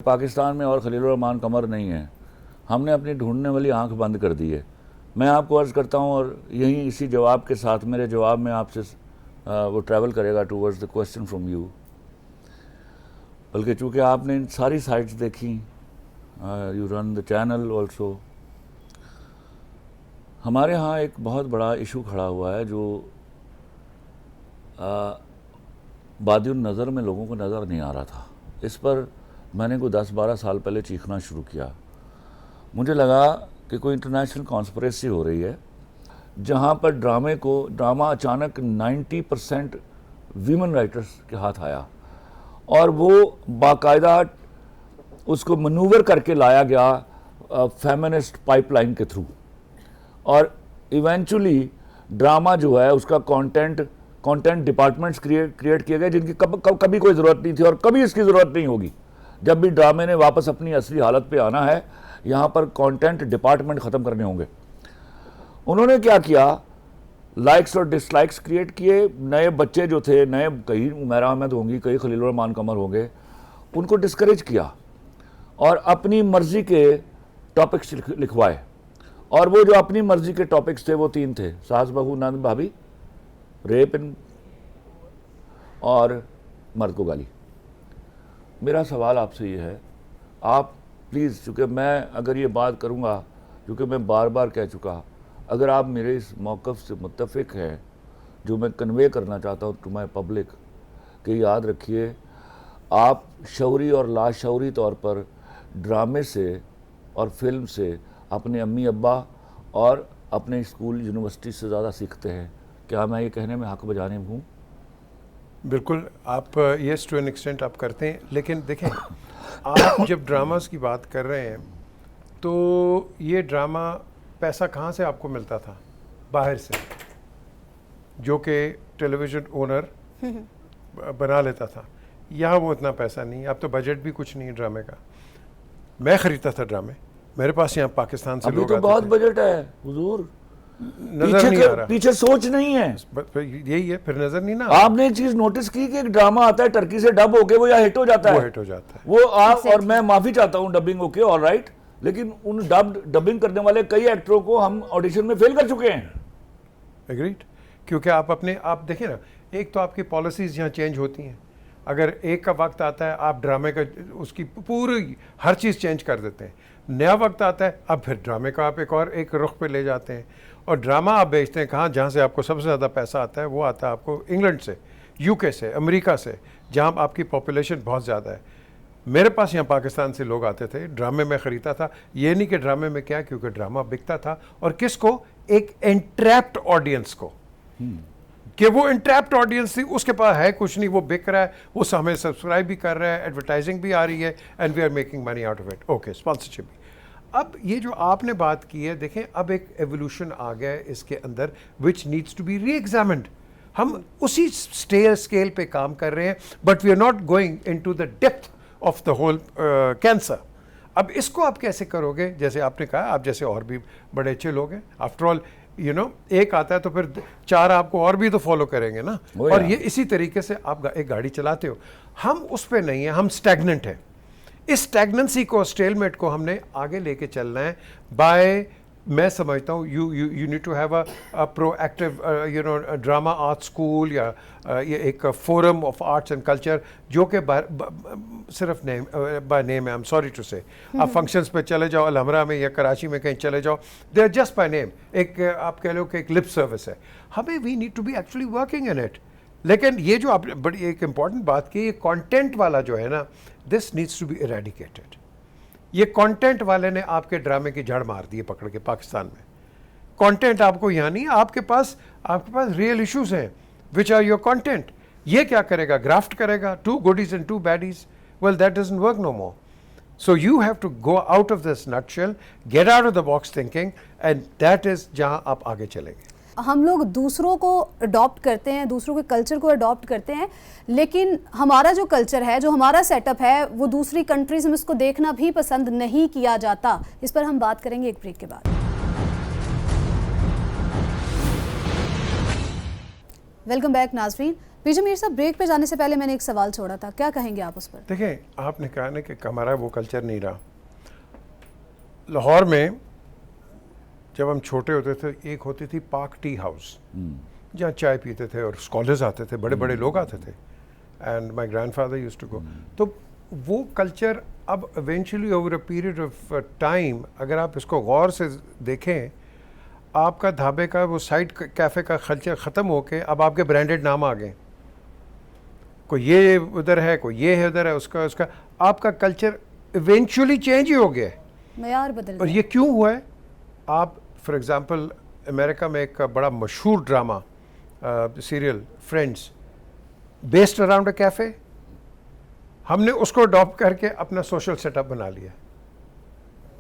पाकिस्तान में और खलील रहमान कमर नहीं है, हमने अपनी ढूंढने वाली आंख बंद कर दी है। मैं आपको अर्ज़ करता हूँ और यही इसी जवाब के साथ मेरे जवाब में आपसे वो ट्रैवल करेगा towards the question from you. बल्कि चूँकि आपने इन सारी साइट्स देखी, you run the channel also, हमारे यहाँ एक बहुत बड़ा इशू खड़ा हुआ है जो बादियुन नज़र में लोगों को नज़र नहीं आ रहा था। इस पर मैंने कोई 10-12 साल पहले चीखना शुरू किया। मुझे लगा कि कोई इंटरनेशनल कॉन्स्पिरेसी हो रही है जहाँ पर ड्रामा अचानक 90% वीमेन राइटर्स के हाथ आया और वो बाकायदा उसको मनूवर करके लाया गया फेमिनिस्ट पाइपलाइन के थ्रू, और इवेंचुअली ड्रामा जो है उसका कंटेंट डिपार्टमेंट्स क्रिएट किए गए जिनकी कभी कोई ज़रूरत नहीं थी और कभी इसकी ज़रूरत नहीं होगी। जब भी ड्रामे ने वापस अपनी असली हालत पे आना है, यहाँ पर कंटेंट डिपार्टमेंट ख़त्म करने होंगे। उन्होंने क्या किया, लाइक्स और डिसलाइक्स क्रिएट किए। नए बच्चे जो थे, नए कई उमैरा अहमद होंगी, कई खलील रहमान कमर होंगे, उनको डिस्करेज किया और अपनी मर्ज़ी के टॉपिक्स लिखवाए। और वो जो अपनी मर्ज़ी के टॉपिक्स थे वो 3 थे: सास बहू नंद भाभी, रेप और मर्द को गाली। मेरा सवाल आपसे ये है, आप प्लीज़, चूँकि मैं अगर ये बात करूँगा, क्योंकि मैं बार बार कह चुका, अगर आप मेरे इस मौक़िफ़ से मुत्तफ़िक हैं जो मैं कन्वे करना चाहता हूँ टू माई पब्लिक, कि याद रखिए आप शऊरी और लाशऊरी तौर पर ड्रामे से और फिल्म से अपने अम्मी अब्बा और अपने स्कूल यूनिवर्सिटी से ज़्यादा सीखते हैं। क्या मैं ये कहने में हक़ बजाने हूँ? बिल्कुल, आप येस टू एन एक्सटेंट आप करते हैं, लेकिन देखें आप जब ड्रामास की बात कर रहे हैं तो ये ड्रामा पैसा कहाँ से आपको मिलता था? बाहर से, जो कि टेलीविज़न ओनर बना लेता था। यहाँ वो इतना पैसा नहीं, अब तो बजट भी कुछ नहीं है ड्रामे का। मैं ख़रीदता था ड्रामे, मेरे पास यहाँ पाकिस्तान से लोग तो बहुत बजट है हुजूर, नजर नहीं आ रहा, पीछे सोच नहीं है। यही है, फिर नजर नहीं ना। आपने एक चीज नोटिस की कि एक ड्रामा आता है टर्की से डब होके, वो या हिट हो जाता है, वो हिट हो जाता है। वो आप और मैं माफी चाहता हूँ, डबिंग ओके ऑल राइट, लेकिन उन डबिंग करने वाले कई एक्टरों को हम ऑडिशन में फेल कर चुके हैं। एग्रीड, क्योंकि आप देखें ना, एक तो आपकी पॉलिसीज यहाँ चेंज होती हैं। अगर एक का वक्त आता है आप ड्रामे का उसकी पूरी हर चीज़ चेंज कर देते हैं। नया वक्त आता है, अब फिर ड्रामे का आप एक रुख पे ले जाते हैं और ड्रामा आप बेचते हैं कहाँ? जहाँ से आपको सबसे ज़्यादा पैसा आता है वो आता है आपको इंग्लैंड से, यूके से, अमेरिका से, जहाँ आपकी पॉपुलेशन बहुत ज़्यादा है। मेरे पास यहाँ पाकिस्तान से लोग आते थे, ड्रामे में ख़रीदता था। ये नहीं कि ड्रामे में क्या, क्योंकि ड्रामा बिकता था और किसको? एक एंट्रैप्ड ऑडियंस को, कि वो एंट्रैप्ड ऑडियंस थी, उसके पास है कुछ नहीं, वो बिक रहा है, वो हमें सब्सक्राइब भी कर रहा है, एडवर्टाइजिंग भी आ रही है, and we are making money out of it. Okay, sponsorship भी। अब ये जो आपने बात की है, देखें अब एक एवोल्यूशन आ गया है इसके अंदर which needs to be reexamined. हम उसी स्केल पे काम कर रहे हैं, but we are not going into the depth of the whole cancer. अब इसको आप कैसे करोगे? जैसे आपने कहा, आप जैसे और भी बड़े अच्छे लोग हैं, आफ्टर ऑल एक आता है तो फिर 4 आपको और भी तो फॉलो करेंगे ना। और ये इसी तरीके से आप एक गाड़ी चलाते हो। हम उस पर नहीं है, हम स्टैग्नेंट हैं। इस स्टैग्नेंसी को, स्टेलमेट को हमने आगे लेके चलना है बाय, मैं समझता हूँ you need to have a proactive drama art school या ये एक forum of arts and culture, जो कि सिर्फ नेम बाय नेम है। आई एम सॉरी टू से, आप फंक्शंस पे चले जाओ अलहमरा में या कराची में कहीं चले जाओ, they are just by name. एक आप कह लो कि एक लिप सर्विस है। हमें we need to be actually working in it. लेकिन ये जो आपने बड़ी एक इंपॉर्टेंट बात की, ये कंटेंट वाला जो है ना, this needs to be eradicated. ये कंटेंट वाले ने आपके ड्रामे की जड़ मार दी है पकड़ के पाकिस्तान में। कंटेंट आपको यहाँ नहीं, आपके पास रियल इश्यूज हैं विच आर योर कंटेंट। ये क्या करेगा? ग्राफ्ट करेगा, 2 goodies and 2 baddies। Well, that doesn't work no more. So you have to go out of this nutshell, get out of the box thinking, and that is जहाँ आप आगे चलेंगे। हम लोग दूसरों को अडॉप्ट करते हैं, दूसरों के कल्चर को अडॉप्ट करते हैं, लेकिन हमारा जो कल्चर है, जो हमारा सेटअप है, वो दूसरी कंट्रीज में इसको देखना भी पसंद नहीं किया जाता। इस पर हम बात करेंगे एक ब्रेक के बाद। वेलकम बैक नाज़रीन। पीजे मीर साहब, ब्रेक पे जाने से पहले मैंने एक सवाल छोड़ा था, क्या कहेंगे आप उस पर? देखें, आपने कहा ना कि हमारा वो कल्चर नहीं रहा। लाहौर में जब हम छोटे होते थे, एक होती थी पार्क टी हाउस, जहाँ चाय पीते थे और स्कॉलर्स आते थे, बड़े बड़े लोग आते थे, and my grandfather used to go. तो वो कल्चर अब eventually over a period of time, अगर आप इसको गौर से देखें, आपका ढाबे का वो साइड कैफ़े का कल्चर ख़त्म होके अब आपके ब्रांडेड नाम आ गए। कोई ये उधर है, कोई ये है उधर है, उसका आपका कल्चर इवेंचुअली चेंज ही हो गया है। मयार बदल और गया। ये क्यों हुआ है? आप फॉर एग्जांपल अमेरिका में एक बड़ा मशहूर drama serial friends based around a cafe, हमने उसको अडॉप्ट करके अपना सोशल सेटअप बना लिया।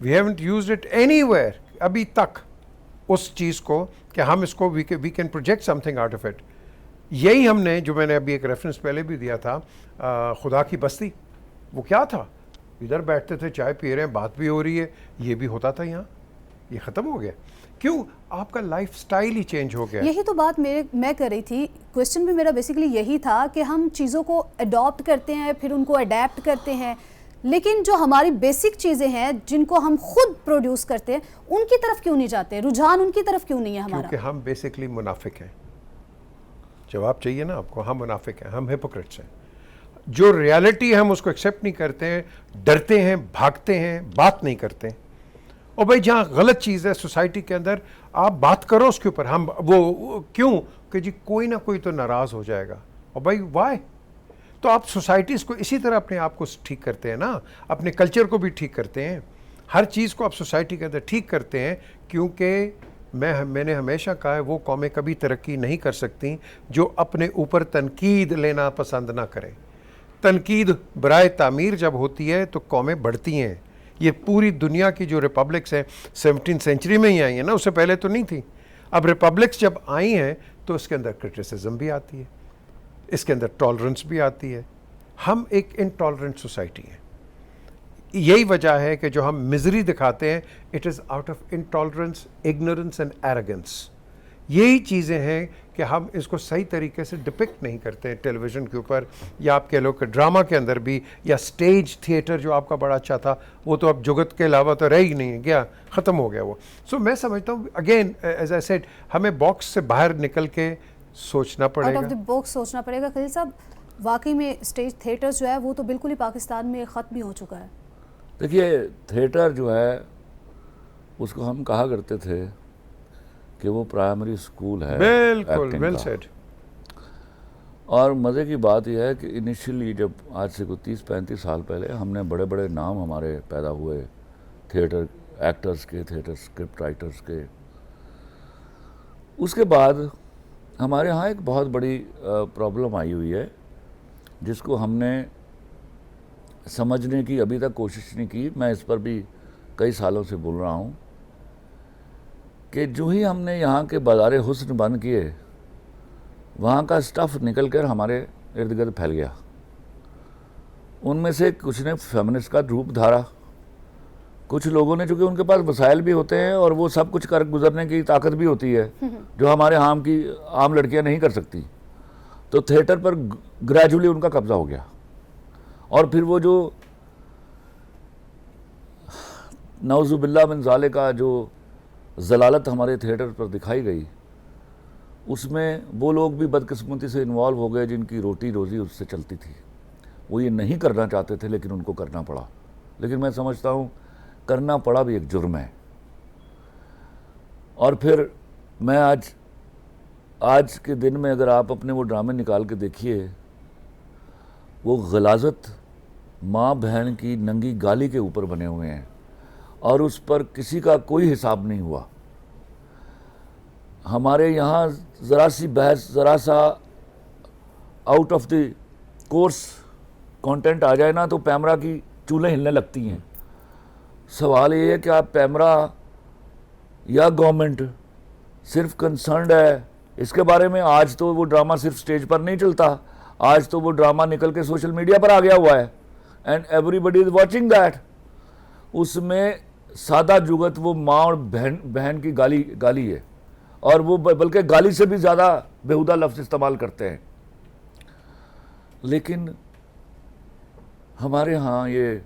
We haven't used it anywhere अभी तक, उस चीज़ को कि हम इसको we can project something out of it. यही हमने, जो मैंने अभी एक रेफरेंस पहले भी दिया था, खुदा की बस्ती, वो क्या था? इधर बैठते थे, चाय पी रहे हैं, बात भी हो रही है, ये भी होता था यहाँ। ये ख़त्म हो गया। क्यों? आपका लाइफ स्टाइल ही चेंज हो गया। यही तो बात मैं कर रही थी। क्वेश्चन भी मेरा बेसिकली यही था कि हम चीज़ों को अडॉप्ट करते हैं, फिर उनको अडेप्ट करते हैं, लेकिन जो हमारी बेसिक चीज़ें हैं जिनको हम खुद प्रोड्यूस करते हैं, उनकी तरफ क्यों नहीं जाते? रुझान उनकी तरफ क्यों नहीं है हमारा? क्योंकि हम बेसिकली मुनाफिक हैं। जवाब चाहिए ना आपको? हम मुनाफिक हैं, हम हिपोक्रेट्स हैं। जो रियलिटी है हम उसको एक्सेप्ट नहीं करते हैं, डरते हैं, भागते हैं, बात नहीं करते। और भाई जहाँ गलत चीज़ है सोसाइटी के अंदर, आप बात करो उसके ऊपर। हम वो क्यों कि जी कोई ना कोई तो नाराज़ हो जाएगा। और भाई वाई? तो आप सोसाइटीज़ को इसी तरह अपने आप को ठीक करते हैं ना, अपने कल्चर को भी ठीक करते हैं, हर चीज़ को आप सोसाइटी के अंदर ठीक करते हैं। क्योंकि मैंने हमेशा कहा है, वो कौमें कभी तरक्की नहीं कर सकती जो अपने ऊपर तनकीद लेना पसंद ना करें। तनकीद बराए तामीर जब होती है तो कौमें बढ़ती हैं। ये पूरी दुनिया की जो रिपब्लिक्स हैं 17वीं सेंचुरी में ही आई हैं ना, उससे पहले तो नहीं थी। अब रिपब्लिक्स जब आई हैं तो उसके अंदर क्रिटिसिज्म भी आती है, इसके अंदर टॉलरेंस भी आती है। हम एक इनटॉलरेंट सोसाइटी है। यही वजह है कि जो हम मिजरी दिखाते हैं, it is out of intolerance, ignorance and arrogance. यही चीज़ें हैं कि हम इसको सही तरीके से डिपिक्ट नहीं करते हैं टेलीविज़न के ऊपर, या आप कह लो कि ड्रामा के अंदर भी, या स्टेज थिएटर जो आपका बड़ा अच्छा था, वो तो अब जुगत के अलावा तो रह ही नहीं गया, ख़त्म हो गया वो। सो मैं समझता हूँ अगेन एज आई सेड, हमें बॉक्स से बाहर निकल के सोचना पड़ेगा, आउट ऑफ द बॉक्स सोचना पड़ेगा। खलील साहब, वाकई में स्टेज थिएटर जो है वो तो बिल्कुल ही पाकिस्तान में ख़त्म ही हो चुका है। देखिए, थिएटर जो है उसको हम कहा करते थे कि वो प्राइमरी स्कूल है बिल्कुल acting वेल का। सेड। और मज़े की बात यह है कि इनिशियली जब आज से कोई 30-35 साल पहले हमने बड़े बड़े नाम हमारे पैदा हुए थिएटर एक्टर्स के, थिएटर स्क्रिप्ट राइटर्स के, उसके बाद हमारे यहाँ एक बहुत बड़ी प्रॉब्लम आई हुई है जिसको हमने समझने की अभी तक कोशिश नहीं की। मैं इस पर भी कई सालों से बोल रहा हूँ कि जो ही हमने यहाँ के बाज़ार हुस्न बंद किए, वहाँ का स्टफ़ निकल कर हमारे इर्द गिर्द फैल गया। उनमें से कुछ ने फेमिनिस्ट का रूप धारा, कुछ लोगों ने, चूँकि उनके पास वसाइल भी होते हैं और वो सब कुछ कर गुजरने की ताकत भी होती है जो हमारे आम लड़कियाँ नहीं कर सकती, तो थिएटर पर ग्रेजुअली उनका कब्ज़ा हो गया। और फिर वो जो नौजुबिल्ला मिन ज़ाले का जो जलालत हमारे थिएटर पर दिखाई गई, उसमें वो लोग भी बदकिस्मती से इन्वॉल्व हो गए जिनकी रोटी रोज़ी उससे चलती थी। वो ये नहीं करना चाहते थे लेकिन उनको करना पड़ा। लेकिन मैं समझता हूँ करना पड़ा भी एक जुर्म है। और फिर मैं आज के दिन में अगर आप अपने वो ड्रामे निकाल के देखिए, वो गलाजत माँ बहन की नंगी गाली के ऊपर बने हुए हैं और उस पर किसी का कोई हिसाब नहीं हुआ। हमारे यहाँ ज़रा सी बहस, ज़रा सा out of the course content आ जाए ना तो पैमरा की चूल्हें हिलने लगती हैं। सवाल ये है कि आप पैमरा या गवर्नमेंट सिर्फ कंसर्न्ड है इसके बारे में? आज तो वो ड्रामा सिर्फ स्टेज पर नहीं चलता, आज तो वो ड्रामा निकल के सोशल मीडिया पर आ गया हुआ है and everybody is watching that. उसमें सादा जुगत वो माँ और बहन की गाली है, और वो बल्कि गाली से भी ज़्यादा बेहुदा लफ्ज़ इस्तेमाल करते हैं। लेकिन हमारे यहाँ ये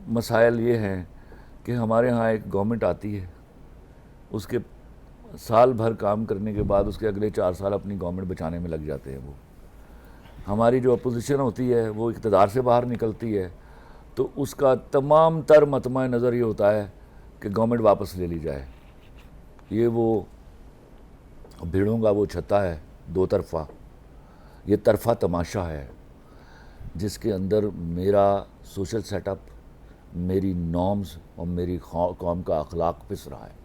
मसाइल ये हैं कि हमारे यहाँ एक गवर्नमेंट आती है, उसके साल भर काम करने के बाद उसके अगले 4 साल अपनी गवर्नमेंट बचाने में लग जाते हैं। वो हमारी जो अपोजिशन होती है वो इक़्तिदार से बाहर निकलती है तो उसका तमाम तर मतमा नज़र ये होता है कि गवर्नमेंट वापस ले ली जाए। ये वो भीड़ों का वो छत्ता है दो तरफ़ा, ये तरफ़ा तमाशा है जिसके अंदर मेरा सोशल सेटअप, मेरी नॉर्म्स और मेरी कौम का अखलाक पिस रहा है।